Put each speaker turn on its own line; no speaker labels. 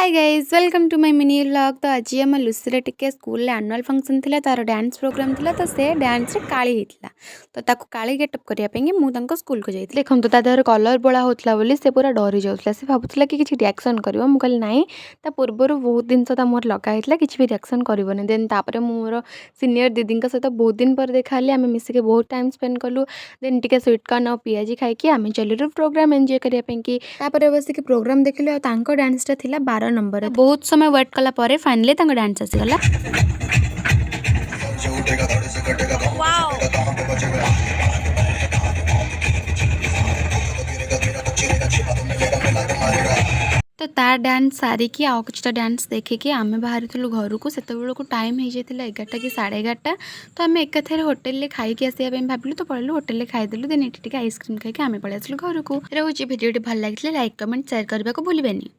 Hi guys welcome to my mini vlog. तो आज आम लुसी टिके स्कूल एनुअल फंक्शन थिला तार डांस प्रोग्राम थिला तो से डांस रे काली हितला तो ताको काली गेटअप करिया पेंगे मु तांको स्कूल को जाइतले देखंतु ता देहर कलर बोला होतला बोली से पूरा डरी जाउतला से भाबुतला कि किछि रिएक्शन करबो मु कहली नाही ता पूर्वरु बहुत दिन ता मोर लगा हितला किछि भी रिएक्शन करबोनी देन तापरे मोर सीनियर दीदी का सहित बहुत दिन पर देखाली आमे मिसिके बहुत टाइम स्पेंड कलु देन टिके स्वीट कॉर्न और पियाजी खाई कि आमे चलिरु प्रोग्राम एन्जॉय करिया पेंकी तापरे बसिके प्रोग्राम देखले तांको डांस ता थिला 12 नंबर बहुत समय वेट कला परे फाइनली तांको डांस आसीगला। तो तार डांस सारिकी आउ किछटा डांस देखिकी आमे बाहरी थलु घर को सेते बेल को टाइम हे जेतिला 11टा कि 11:30 तो आमे एकाथेर होटल ले खाई के आसीया पे भाबिलु तो पळलु होटल ले खाई देलु देन एठी टिके आइसक्रीम खाई के आमे पळे आसलु घर को रहउची वीडियो भल लागितले लाइक कमेंट शेयर करबा को भूलिबेनी।